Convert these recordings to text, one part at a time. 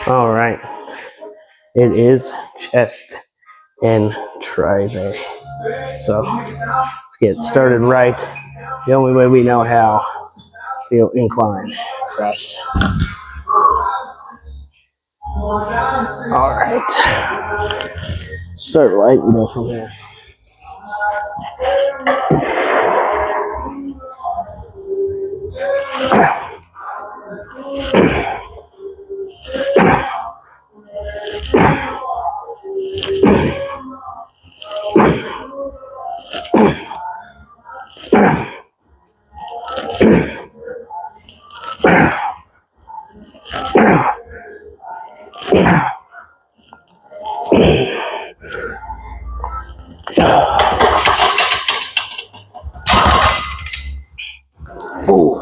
All right. It is chest and tricep. So let's get started right. The only way we know how. Feel incline press. All right. Start light and go from here. Ooh.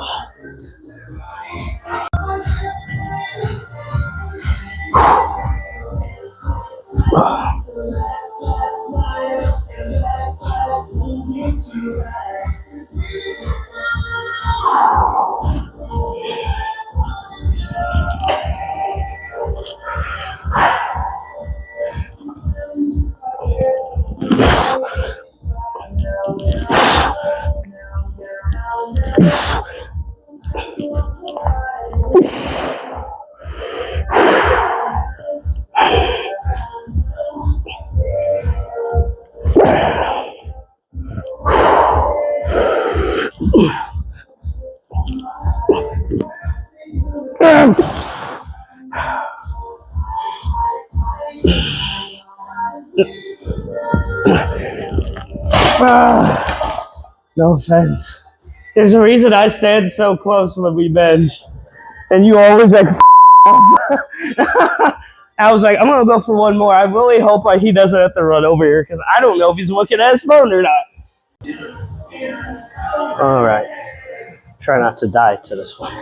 No offense. There's a reason I stand so close when we bench, and you always like. I was like, I'm gonna go for one more. I really hope he doesn't have to run over here because I don't know if he's looking at his phone or not. All right. Try not to die to this one.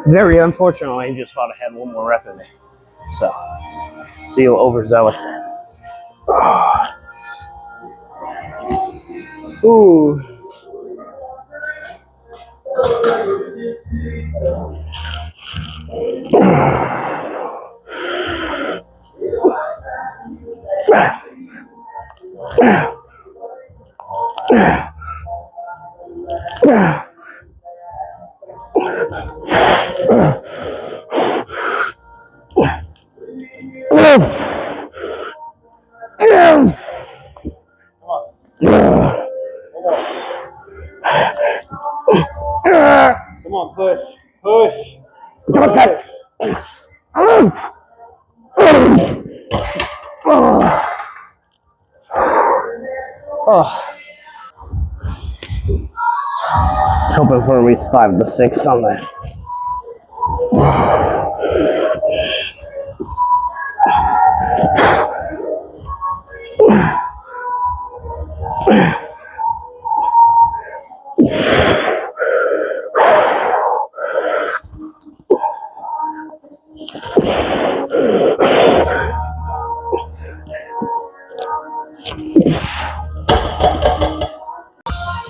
Very unfortunately, I just thought I had one more rep in me. So overzealous. Ooh. Come on, push, push. Oh. Hoping for at least 5 to 6 on that.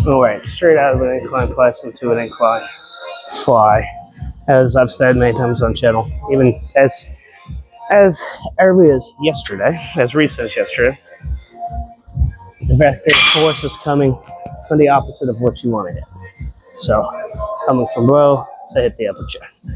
All right, straight out of an incline flex into an incline fly. As I've said many times on channel, even as early as yesterday, as recent as yesterday, the vector force is coming from the opposite of what you want to hit. So, coming from below to hit the upper chest.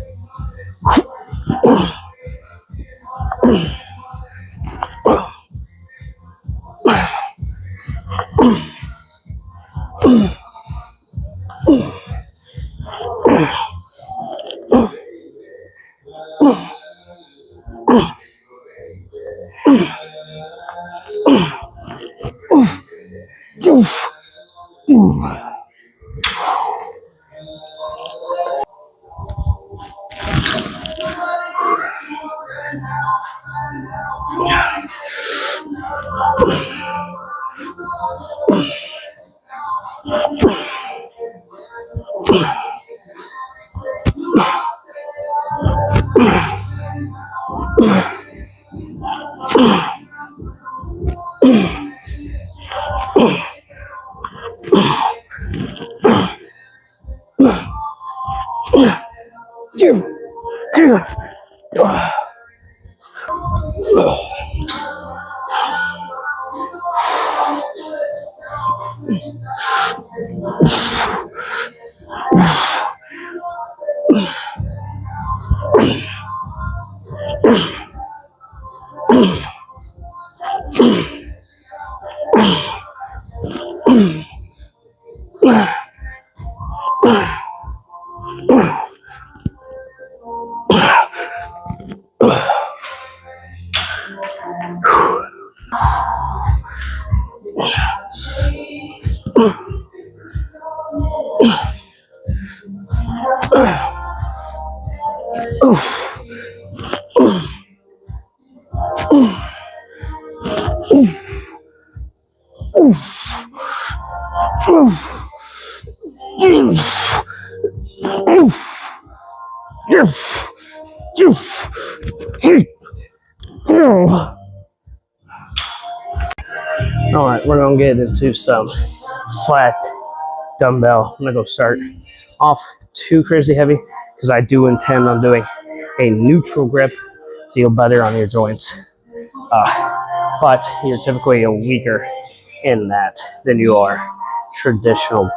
All right, we're gonna get into some flat dumbbell. I'm gonna go start off too crazy heavy because I do intend on doing a neutral grip to feel better on your joints. But you're typically a weaker in that than you are traditional.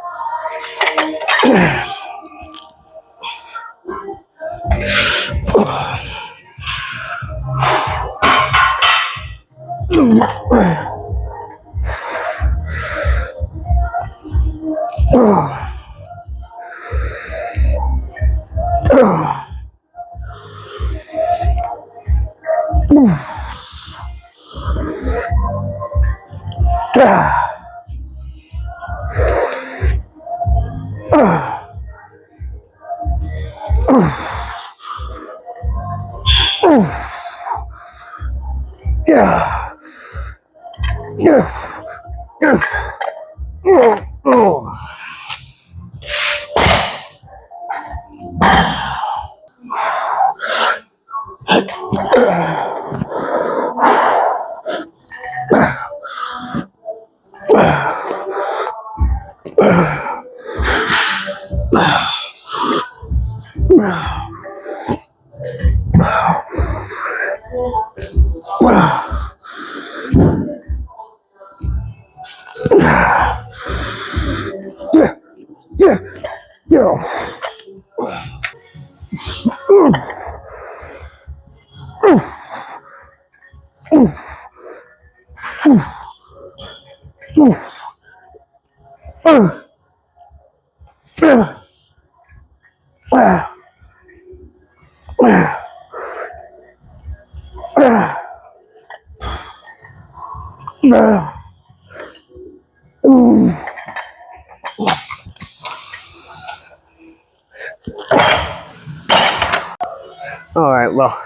All right, well,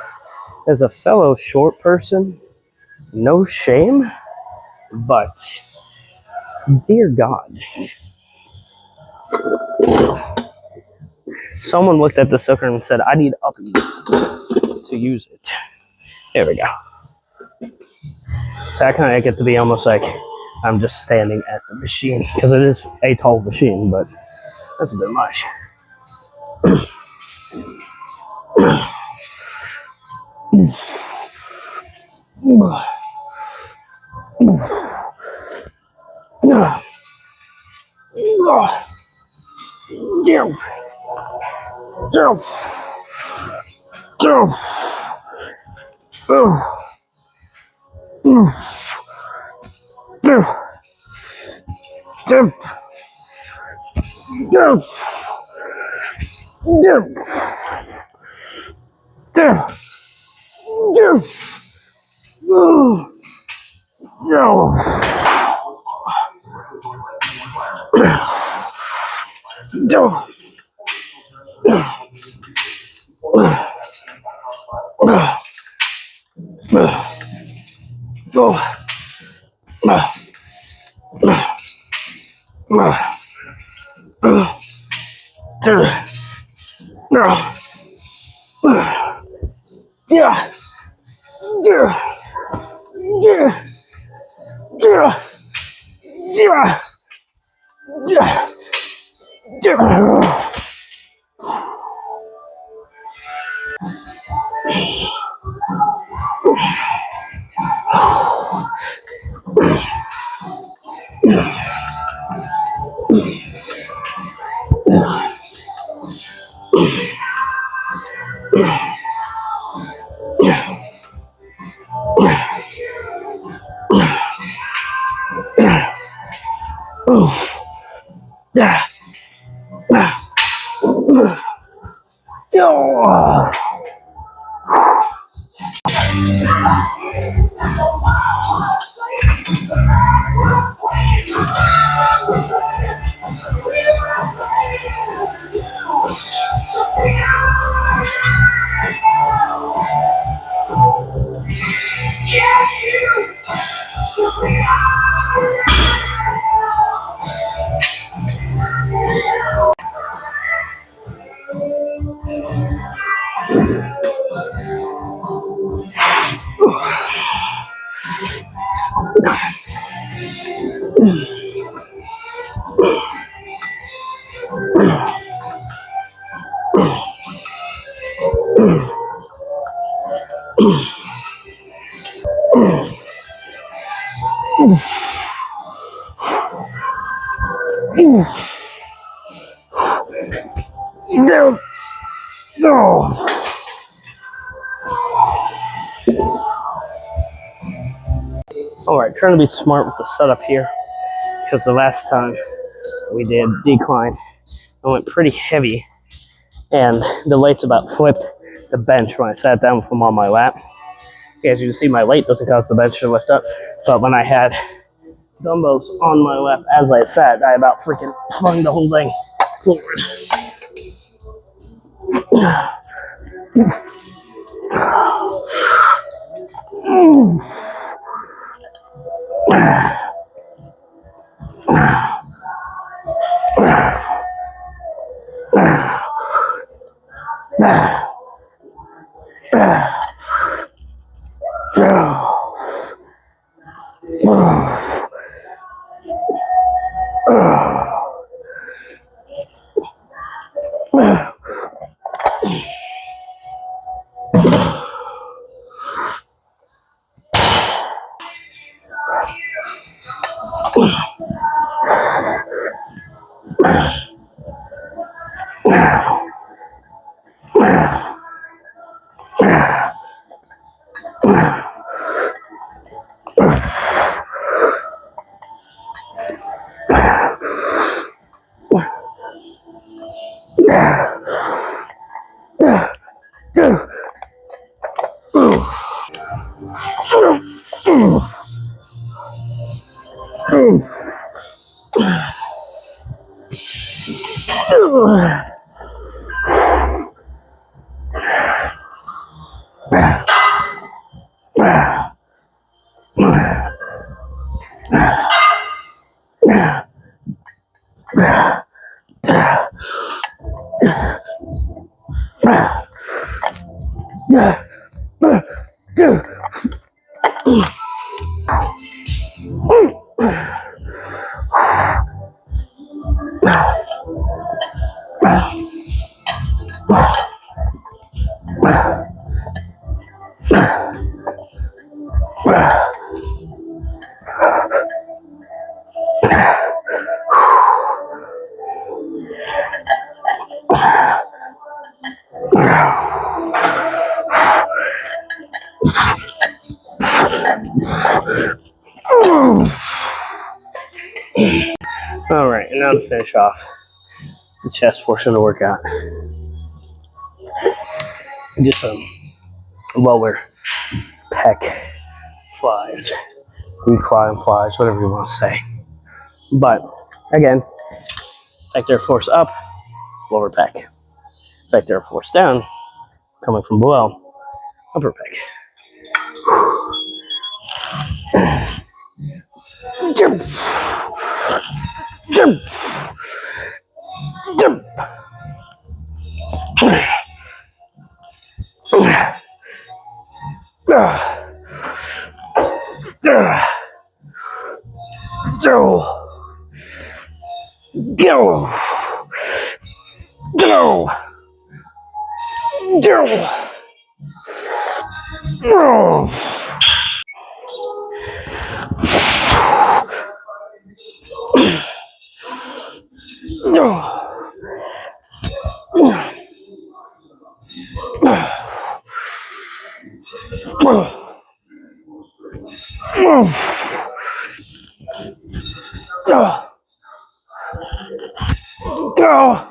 as a fellow short person, no shame, but dear God, someone looked at the sucker and said, I need uppies to use it. There we go. So I kind of get to be almost like I'm just standing at the machine because it is a tall machine, but that's a bit much. Alright, trying to be smart with the setup here, because the last time we did decline, I went pretty heavy, and the lights about flipped the bench when I sat down with them on my lap. As you can see, my weight doesn't cause the bench to lift up, but when I had dumbbells on my lap as I sat, I about freaking flung the whole thing forward. Alright, and now to finish off the chest portion of the workout. Do some lower pec flies, recline flies, whatever you want to say. But again, vector force up, lower pec. Vector force down, coming from below, upper pec. Jump, jump, jump. Go.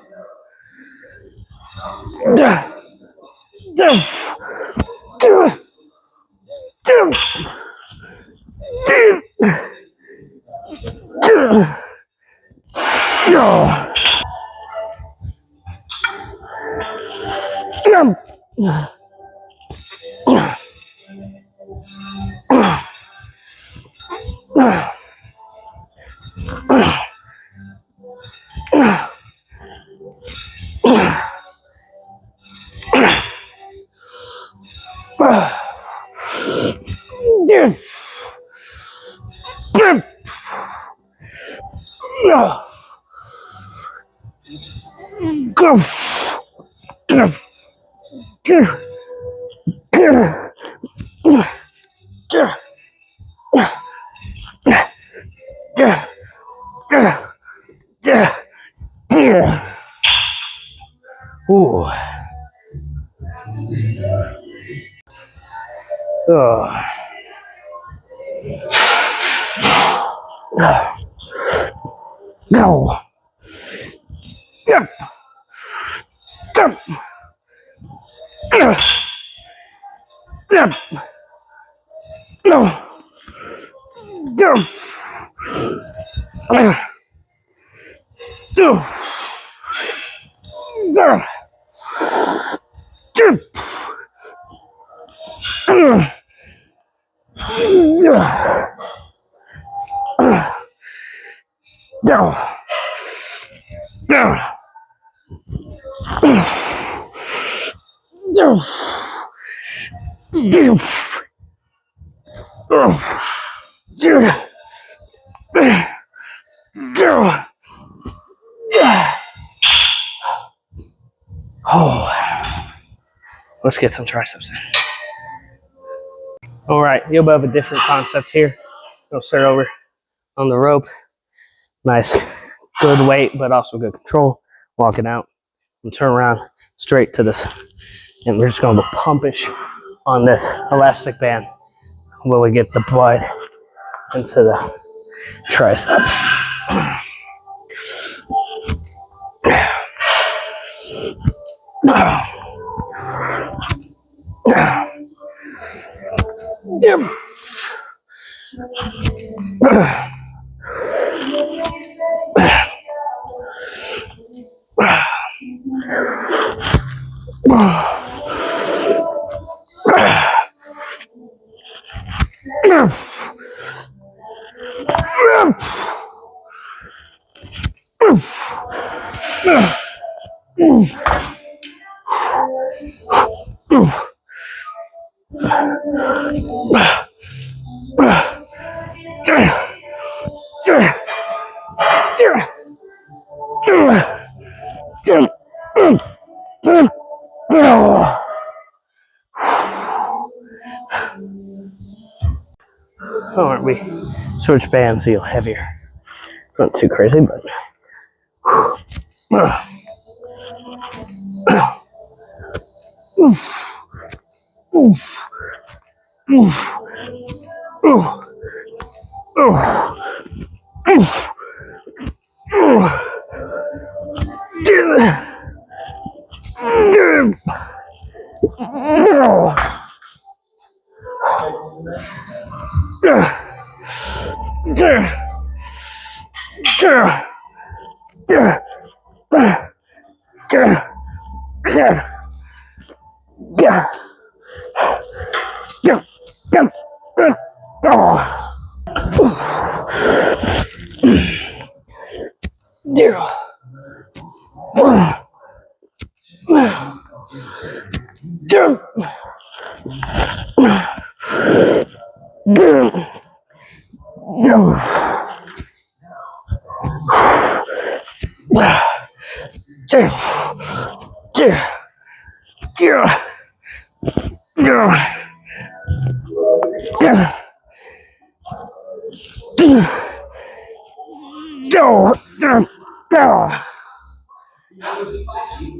Ooh. Oh. No. Yep. Jump. Yep. No. Jump. Jump. Jump. Jump. Oh, let's get some triceps in. All right, you'll have a different concept here. We'll start over on the rope. Nice, good weight, but also good control. Walking out and turn around straight to this. And we're just going to go pumpish on this elastic band when we get the blood into the triceps. Alright, we switch bands, feel heavier. Not too crazy, but.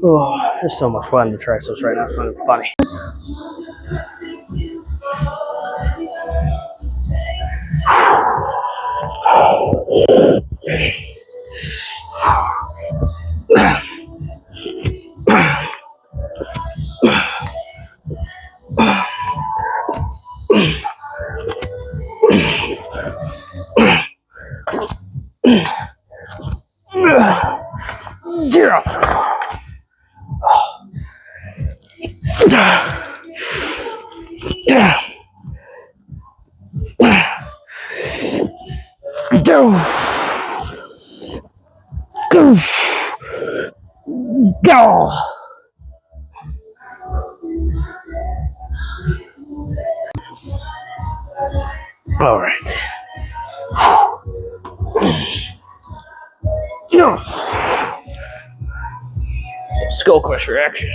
Oh, there's so much fun to triceps right now. It's not even funny. Go. All right. Skull crusher action.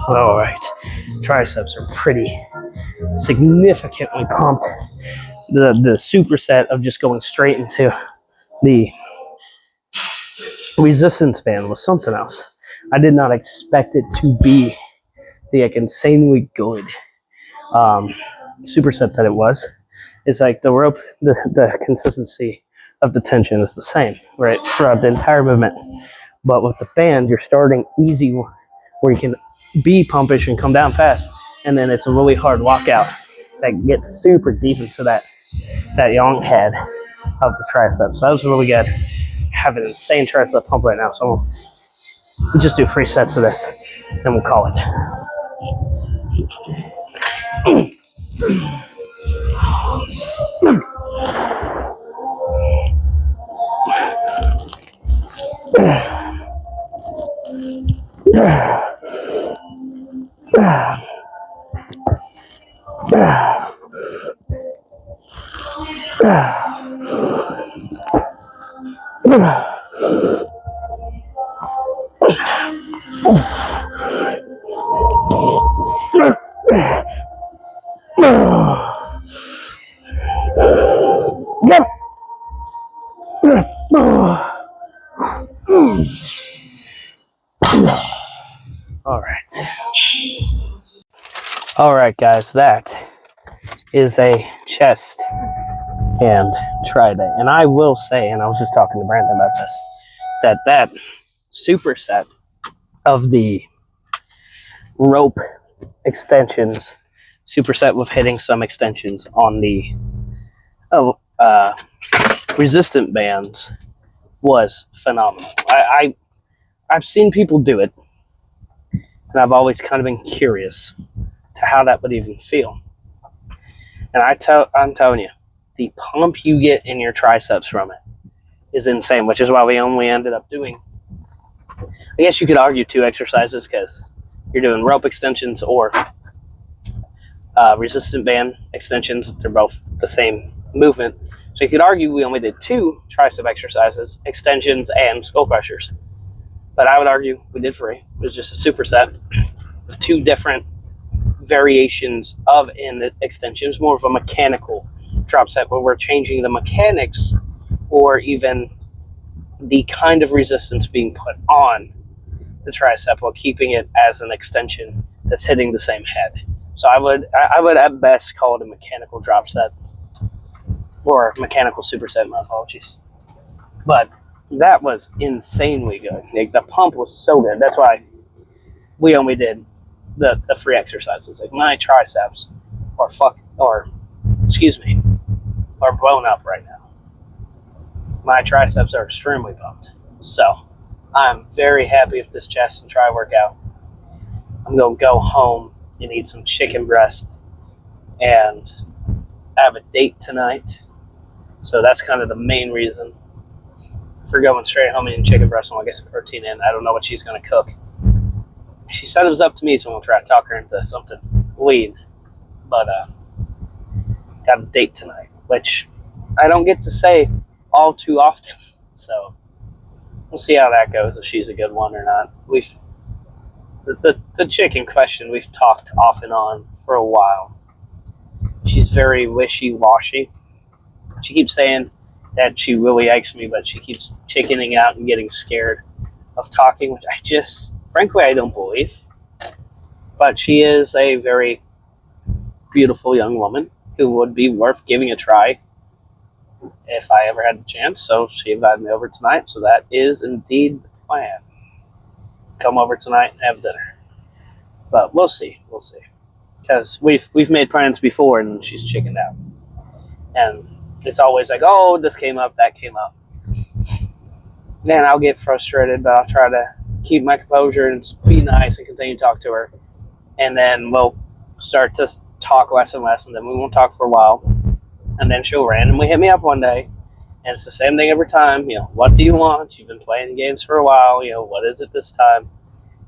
All right. Triceps are pretty significantly pumped. The superset of just going straight into the resistance band was something else. I did not expect it to be the insanely good superset that it was. It's like the rope, the consistency of the tension is the same, right, throughout the entire movement. But with the band, you're starting easy where you can be pumpish and come down fast, and then it's a really hard walkout that gets super deep into that young head of the triceps. So that was really good. I have an insane tricep pump right now, so we'll just do 3 sets of this, and we'll call it. All right, guys, that is a chest and tri day. And I will say, and I was just talking to Brandon about this, that superset of the rope extensions, superset with hitting some extensions on the resistant bands was phenomenal. I've seen people do it, and I've always kind of been curious to how that would even feel. And I'm telling you, the pump you get in your triceps from it is insane, which is why we only ended up doing, I guess you could argue, 2 exercises, because you're doing rope extensions or resistant band extensions. They're both the same movement. So you could argue we only did 2 tricep exercises, extensions and skull crushers. But I would argue we did 3. It was just a superset with 2 different variations of in extensions, more of a mechanical drop set where we're changing the mechanics or even the kind of resistance being put on the tricep while keeping it as an extension that's hitting the same head. So I would at best call it a mechanical drop set or mechanical superset, my apologies. But that was insanely good. Like, the pump was so good. That's why we only did the 3 exercises. Like, my triceps are blown up right now. My triceps are extremely pumped. So I'm very happy with this chest and tri workout. I'm going to go home and eat some chicken breast, and I have a date tonight. So that's kind of the main reason for going straight home and chicken breast, and I'll get some protein in. I don't know what she's going to cook. She said it was up to me, so I'm going to try to talk her into something lean. But got a date tonight, which I don't get to say all too often. So we'll see how that goes, if she's a good one or not. The chick in question, we've talked off and on for a while. She's very wishy-washy. She keeps saying that she really likes me, but she keeps chickening out and getting scared of talking, which frankly, I don't believe. But she is a very beautiful young woman who would be worth giving a try if I ever had the chance. So she invited me over tonight, so that is indeed the plan. Come over tonight and have dinner. But we'll see. Because we've made plans before and she's chickened out. And it's always like, oh, this came up, that came up. Then I'll get frustrated, but I'll try to keep my composure and be nice and continue to talk to her. And then we'll start to talk less and less, and then we won't talk for a while. And then she'll randomly hit me up one day, and it's the same thing every time. What do you want? You've been playing games for a while. What is it this time?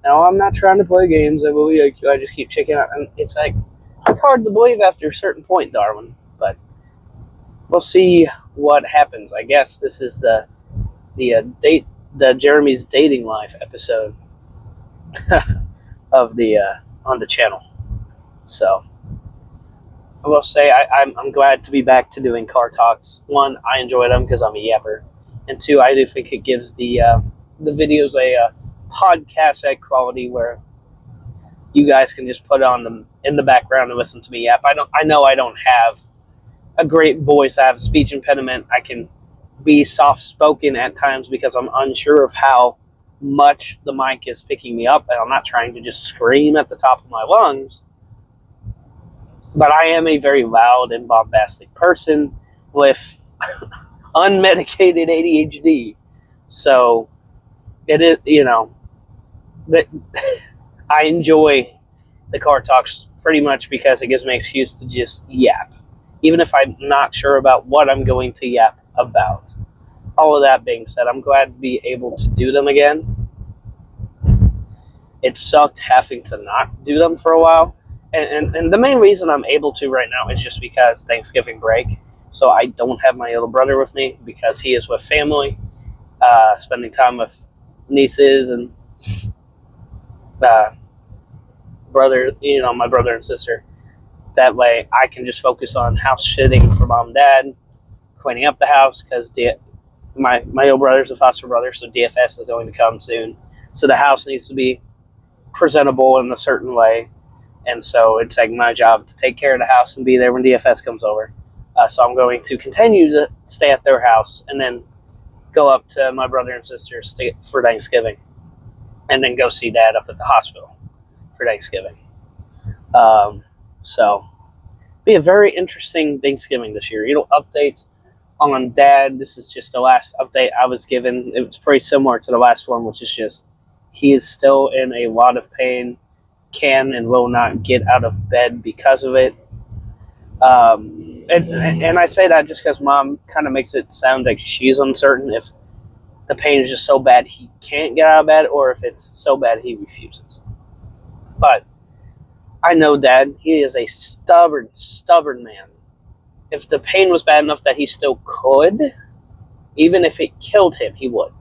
No, I'm not trying to play games. I really like you. I just keep checking out. And it's like, it's hard to believe after a certain point, Darwin. But we'll see what happens. I guess this is the Jeremy's dating life episode of on the channel. So I will say I'm glad to be back to doing car talks. One, I enjoy them because I'm a yapper, and two, I do think it gives the videos a podcast quality where you guys can just put on them in the background and listen to me yap. I know I don't have a great voice. I have a speech impediment. I can be soft-spoken at times because I'm unsure of how much the mic is picking me up, and I'm not trying to just scream at the top of my lungs. But I am a very loud and bombastic person with unmedicated ADHD. So it is, that I enjoy the car talks pretty much because it gives me an excuse to just yap, even if I'm not sure about what I'm going to yap about. All of that being said, I'm glad to be able to do them again. It sucked having to not do them for a while. And the main reason I'm able to right now is just because Thanksgiving break. So I don't have my little brother with me because he is with family, spending time with nieces and my brother and sister. That way I can just focus on house shitting for mom and dad, cleaning up the house because my little brother's a foster brother, so DFS is going to come soon. So the house needs to be presentable in a certain way. And so it's like my job to take care of the house and be there when DFS comes over. So I'm going to continue to stay at their house and then go up to my brother and sister for Thanksgiving. And then go see Dad up at the hospital for Thanksgiving. So be a very interesting Thanksgiving this year. Update on Dad. This is just the last update I was given. It was pretty similar to the last one, which is just he is still in a lot of pain. Can and will not get out of bed because of it. And I say that just because Mom kind of makes it sound like she's uncertain if the pain is just so bad he can't get out of bed or if it's so bad he refuses. But I know Dad, he is a stubborn man. If the pain was bad enough that he still could, even if it killed him, he would.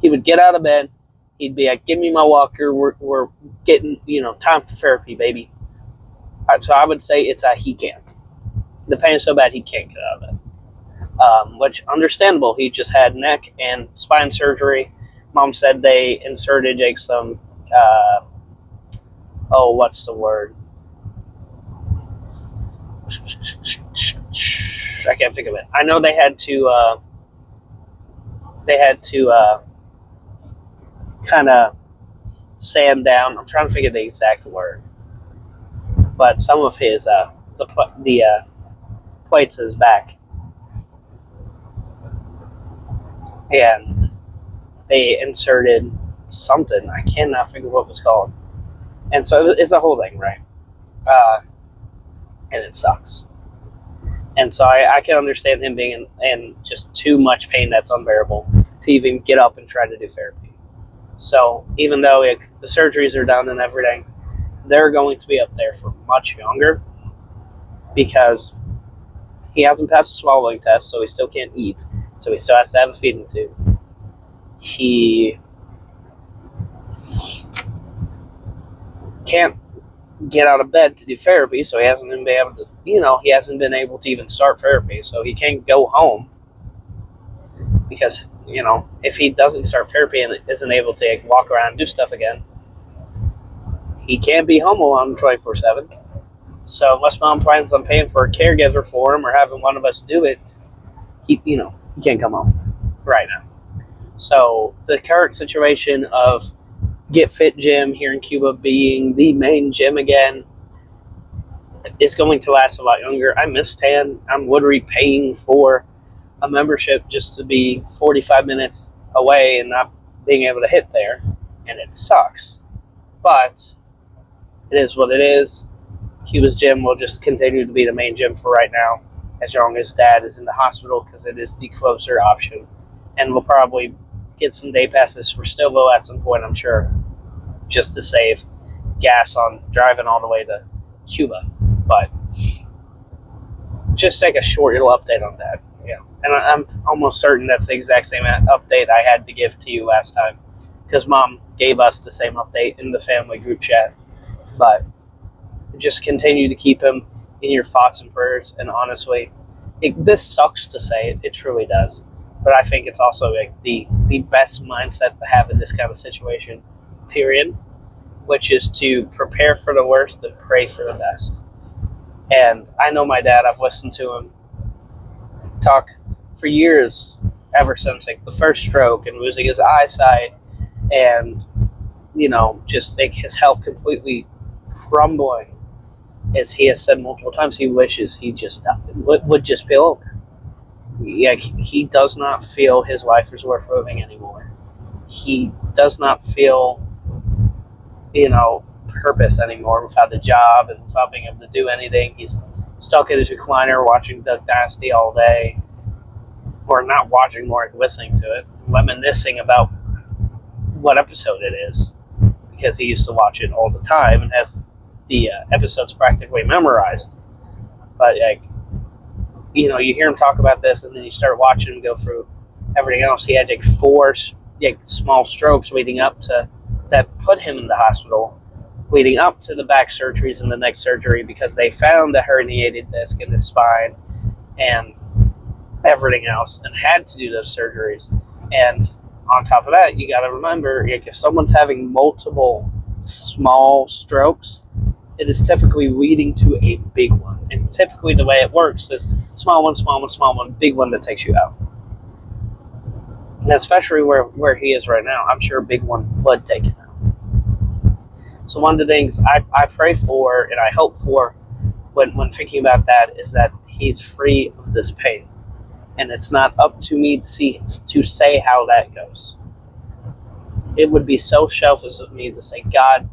He would get out of bed. He'd be like, give me my walker. We're getting, time for therapy, baby. So I would say it's a he can't. The pain is so bad he can't get out of it. Which, understandable. He just had neck and spine surgery. Mom said they inserted some, what's the word? I can't think of it. I know they had to kind of sand down. I'm trying to figure the exact word, but some of his the plates in his back, and they inserted something. I cannot figure what it was called, and so it's a whole thing, right? And it sucks. And so I can understand him being in just too much pain that's unbearable. to even get up and try to do therapy. So even though the surgeries are done and everything, they're going to be up there for much longer because he hasn't passed the swallowing test, so he still can't eat. So he still has to have a feeding tube. He can't get out of bed to do therapy, so he hasn't been able to, he hasn't been able to even start therapy. So he can't go home because, if he doesn't start therapy and isn't able to walk around and do stuff again, he can't be home alone 24/7. So unless mom plans on paying for a caregiver for him or having one of us do it, he can't come home right now. So the current situation of Get Fit Gym here in Cuba being the main gym again is going to last a lot longer. I miss Tan. I'm literally paying for a membership just to be 45 minutes away and not being able to hit there, and it sucks. But it is what it is. Cuba's gym will just continue to be the main gym for right now, as long as Dad is in the hospital, because it is the closer option. And we'll probably get some day passes for Stillville at some point, I'm sure, just to save gas on driving all the way to Cuba. But just take a short little update on that. Yeah, and I'm almost certain that's the exact same update I had to give to you last time, because Mom gave us the same update in the family group chat. But just continue to keep him in your thoughts and prayers. And honestly, this sucks to say, it truly does. But I think it's also like the best mindset to have in this kind of situation, period, which is to prepare for the worst and pray for the best. And I know my dad, I've listened to him talk for years, ever since the first stroke and losing his eyesight and, just his health completely crumbling. As he has said multiple times, he wishes he just would just be over. Yeah, he does not feel his life is worth living anymore. He does not feel, purpose anymore without the job and without being able to do anything. He's stuck in his recliner watching Duck Dynasty all day, or not watching, more like listening to it, reminiscing about what episode it is, because he used to watch it all the time and has the episodes practically memorized. But you hear him talk about this, and then you start watching him go through everything else. He had four small strokes leading up to that put him in the hospital, leading up to the back surgeries and the neck surgery, because they found a herniated disc in his spine and everything else, and had to do those surgeries. And on top of that, you got to remember, if someone's having multiple small strokes, it is typically leading to a big one. And typically the way it works is small one, small one, small one, big one that takes you out. And especially where he is right now, I'm sure a big one would take him out. So one of the things I pray for and I hope for when thinking about that is that he's free of this pain. And it's not up to me to say how that goes. It would be so selfish of me to say, God,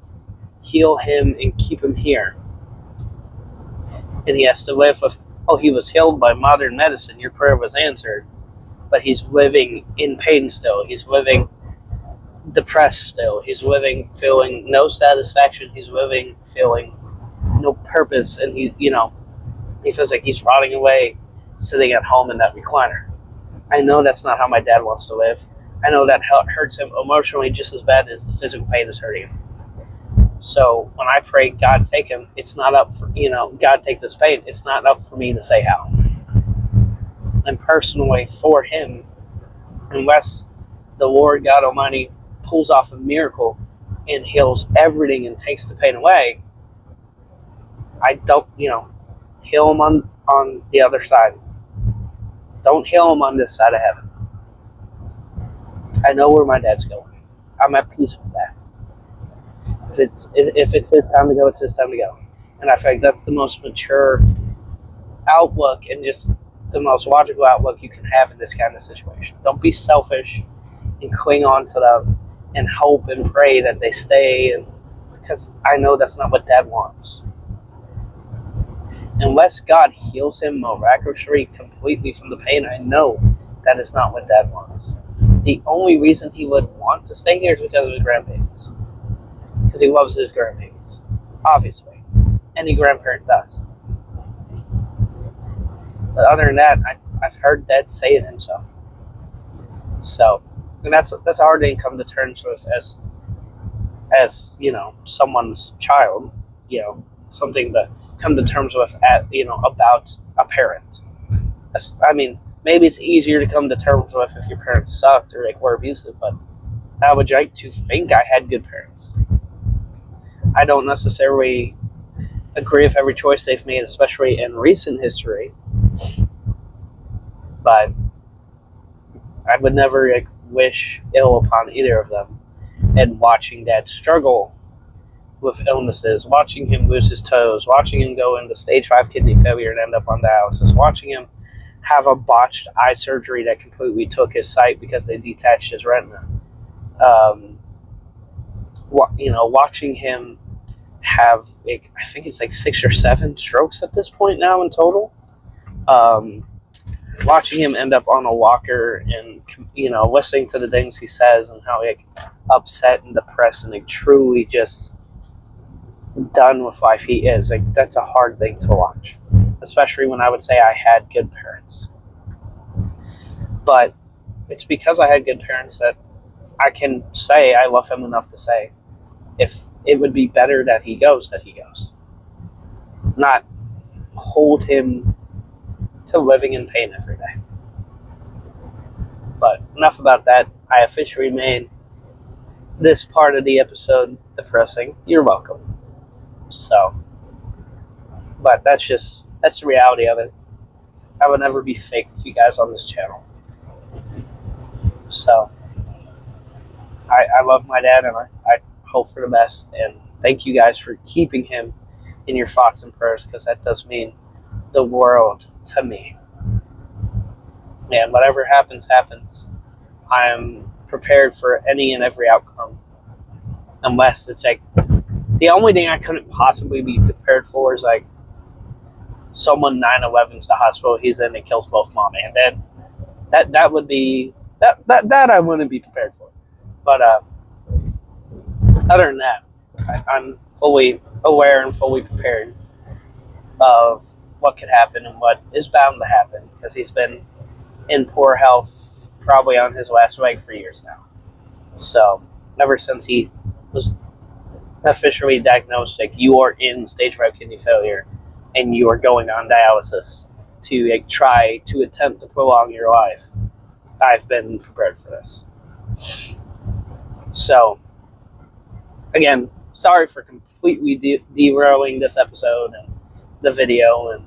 heal him and keep him here. And he has to live with, he was healed by modern medicine. Your prayer was answered. But he's living in pain still. He's living depressed still. He's living feeling no satisfaction. He's living feeling no purpose. And he feels like he's rotting away sitting at home in that recliner. I know that's not how my dad wants to live. I know that hurts him emotionally just as bad as the physical pain is hurting him. So when I pray, God take him, it's not up for, God take this pain, it's not up for me to say how. And personally, for him, unless the Lord God Almighty pulls off a miracle and heals everything and takes the pain away, I don't, heal him on the other side. Don't heal him on this side of heaven. I know where my dad's going. I'm at peace with that. If it's his time to go, it's his time to go. And I feel like that's the most mature outlook and just the most logical outlook you can have in this kind of situation. Don't be selfish and cling on to them and hope and pray that they stay, because I know that's not what Dad wants. Unless God heals him miraculously completely from the pain, I know that is not what Dad wants. the only reason he would want to stay here is because of his grandbabies. Because he loves his grandbabies. Obviously. Any grandparent does. But other than that, I've heard Dad say it himself. So, and that's a hard thing to come to terms with as someone's child. Something to come to terms with about a parent. Maybe it's easier to come to terms with if your parents sucked or were abusive, but I would like to think I had good parents. I don't necessarily agree with every choice they've made, especially in recent history, but I would never wish ill upon either of them. And watching Dad struggle with illnesses, watching him lose his toes, watching him go into stage 5 kidney failure and end up on dialysis, watching him have a botched eye surgery that completely took his sight because they detached his retina. Watching him have, I think it's 6 or 7 strokes at this point now in total. Watching him end up on a walker and, listening to the things he says and how upset and depressed and truly just done with life he is. That's a hard thing to watch, especially when I would say I had good parents. But it's because I had good parents that I can say I love him enough to say, if it would be better that he goes, that he goes. Not hold him to living in pain every day. But enough about that. I officially made this part of the episode depressing. You're welcome. So, but that's the reality of it. I would never be fake with you guys on this channel. So, I love my dad, and I hope for the best, and thank you guys for keeping him in your thoughts and prayers, because that does mean the world to me. And whatever happens, happens. I'm prepared for any and every outcome, unless it's the only thing I couldn't possibly be prepared for is someone 9/11's the hospital he's in and kills both mom and dad. That would be that I wouldn't be prepared for. But other than that, I'm fully aware and fully prepared of what could happen and what is bound to happen, because he's been in poor health, probably on his last leg for years now. So ever since he was officially diagnosed, you are in stage 5 kidney failure and you are going on dialysis to try to attempt to prolong your life, I've been prepared for this. So again, sorry for completely derailing this episode and the video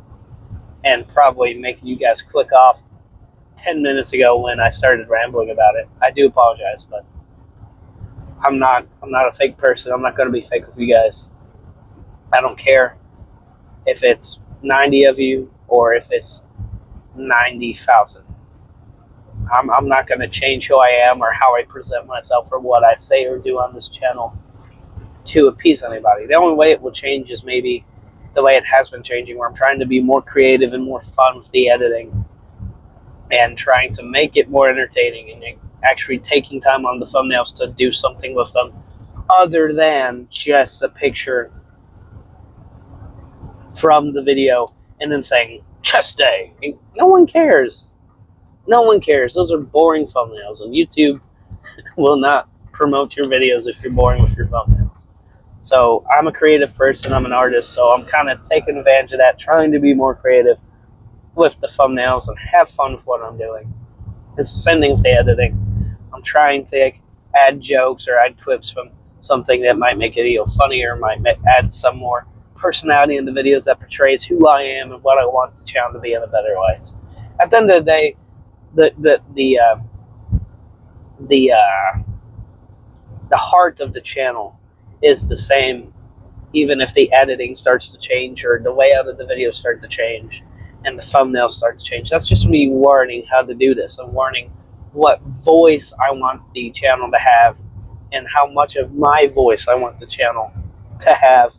and probably making you guys click off 10 minutes ago when I started rambling about it. I do apologize, but I'm not a fake person. I'm not going to be fake with you guys. I don't care if it's 90 of you or if it's 90,000. I'm not going to change who I am or how I present myself or what I say or do on this channel to appease anybody. The only way it will change is maybe the way it has been changing, where I'm trying to be more creative and more fun with the editing and trying to make it more entertaining and actually taking time on the thumbnails to do something with them other than just a picture from the video and then saying chest day. No one cares. No one cares. Those are boring thumbnails, and YouTube will not promote your videos if you're boring with your thumbnails. So I'm a creative person. I'm an artist, so I'm kind of taking advantage of that, trying to be more creative with the thumbnails and have fun with what I'm doing. It's the same thing with the editing. I'm trying to add jokes or add clips from something that might make it funnier, might add some more personality in the videos that portrays who I am and what I want the channel to be in a better light. At the end of the day, the heart of the channel is the same, even if the editing starts to change or the layout of the videos start to change and the thumbnails start to change. That's just me learning how to do this. I'm learning what voice I want the channel to have and how much of my voice I want the channel to have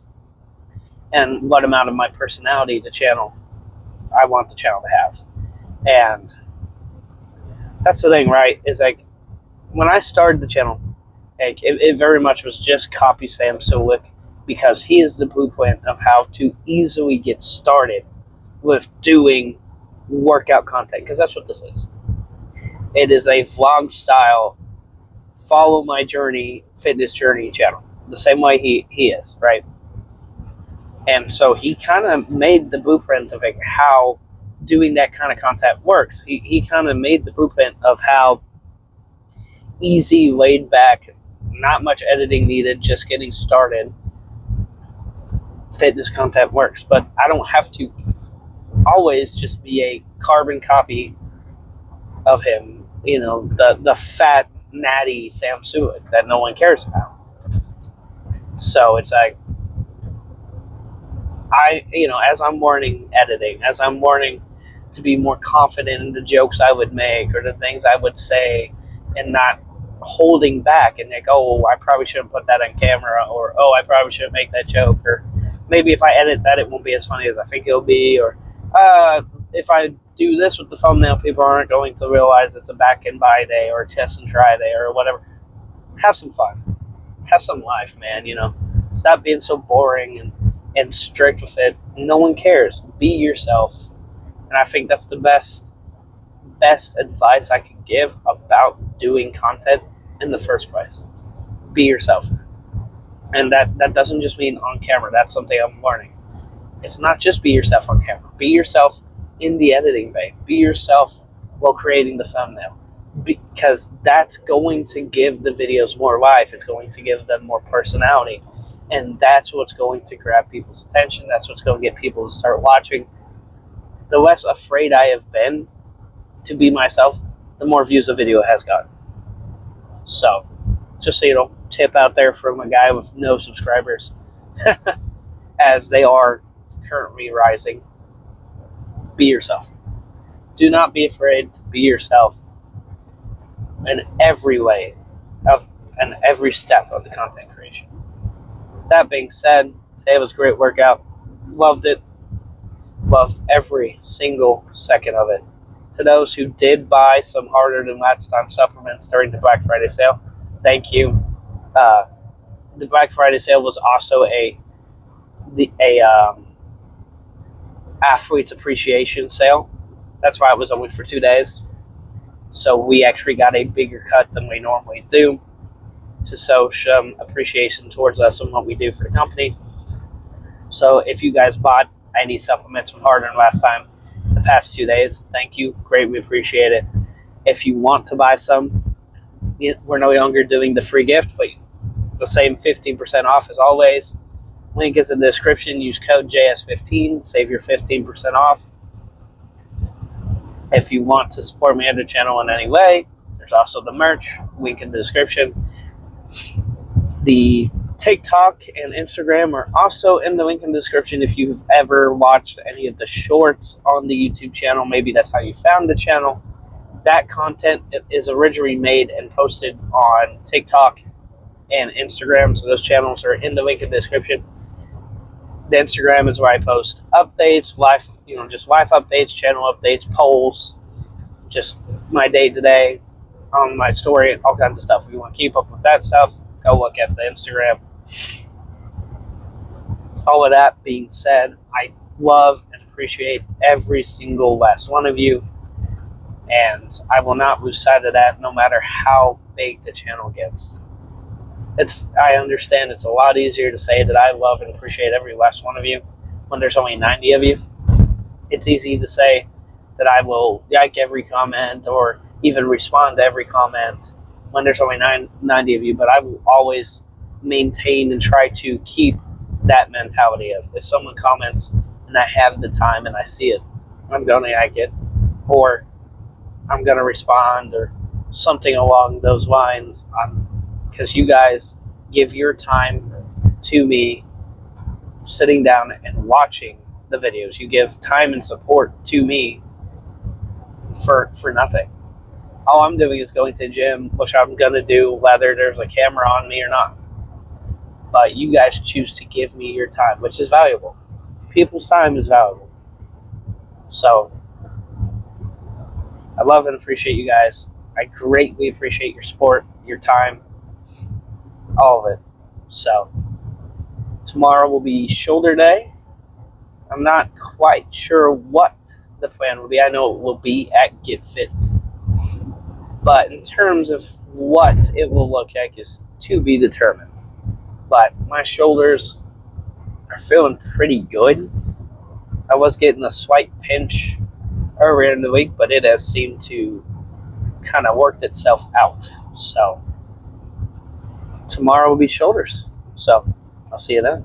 and what amount of my personality I want the channel to have. And that's the thing, right? Is when I started the channel, like, it very much was just copy Sam Solik, because he is the blueprint of how to easily get started with doing workout content, because that's what this is. It is a vlog style, follow my journey, fitness journey channel, the same way he is, right? And so he kind of made the blueprint of like how doing that kind of content works. He kind of made the blueprint of how easy, laid back, not much editing needed, just getting started fitness content works. But I don't have to always just be a carbon copy of him, the fat, natty Sam Suet that no one cares about. So it's like, as I'm learning editing, as I'm learning to be more confident in the jokes I would make or the things I would say, and not holding back and like, oh, I probably shouldn't put that on camera, or oh, I probably shouldn't make that joke, or maybe if I edit that, it won't be as funny as I think it'll be, or if I do this with the thumbnail, people aren't going to realize it's a back and buy day or a chest and try day or whatever. Have some fun. Have some life, man. Stop being so boring and strict with it. No one cares. Be yourself. And I think that's the best advice I could give about doing content in the first place. Be yourself. And that doesn't just mean on camera. That's something I'm learning. It's not just be yourself on camera. Be yourself in the editing bay. Be yourself while creating the thumbnail. Because that's going to give the videos more life. It's going to give them more personality. And that's what's going to grab people's attention. That's what's going to get people to start watching. The less afraid I have been to be myself, the more views the video has gotten. So, just so you know, tip out there from a guy with no subscribers, as they are currently rising. Be yourself. Do not be afraid to be yourself in every way and every step of the content creation. That being said, today was a great workout. Loved it. Loved every single second of it. To those who did buy some harder than last time supplements during the Black Friday sale, thank you. The Black Friday sale was also a athlete's appreciation sale. That's why it was only for 2 days. So we actually got a bigger cut than we normally do to show some appreciation towards us and what we do for the company. So if you guys bought any supplements from harder than last time the past 2 days, thank you. Greatly appreciate it. If you want to buy some, we're no longer doing the free gift, but the same 15% off as always. Link is in the description. Use code JS15. Save your 15% off. If you want to support me on the channel in any way, there's also the merch. Link in the description. The TikTok and Instagram are also in the link in the description. If you've ever watched any of the shorts on the YouTube channel, maybe that's how you found the channel. That content is originally made and posted on TikTok and Instagram, so those channels are in the link in the description. The Instagram is where I post updates, life updates, channel updates, polls, just my day-to-day on my story, all kinds of stuff. If you want to keep up with that stuff, go look at the Instagram. All of that being said, I love and appreciate every single last one of you, and I will not lose sight of that no matter how big the channel gets. I understand it's a lot easier to say that I love and appreciate every last one of you when there's only 90 of you. It's easy to say that I will like every comment or even respond to every comment when there's only 90 of you, but I will always maintain and try to keep that mentality of, if someone comments and I have the time and I see it, I'm going to like it, or I'm going to respond, or something along those lines, because you guys give your time to me sitting down and watching the videos. You give time and support to me for nothing. All I'm doing is going to the gym, which I'm going to do whether there's a camera on me or not. But you guys choose to give me your time, which is valuable. People's time is valuable. So, I love and appreciate you guys. I greatly appreciate your support, your time, all of it. So tomorrow will be shoulder day. I'm not quite sure what the plan will be. I know it will be at Get Fit, but in terms of what it will look like is to be determined. But my shoulders are feeling pretty good. I was getting a slight pinch earlier in the week, but it has seemed to kind of worked itself out. So tomorrow will be shoulders. So I'll see you then.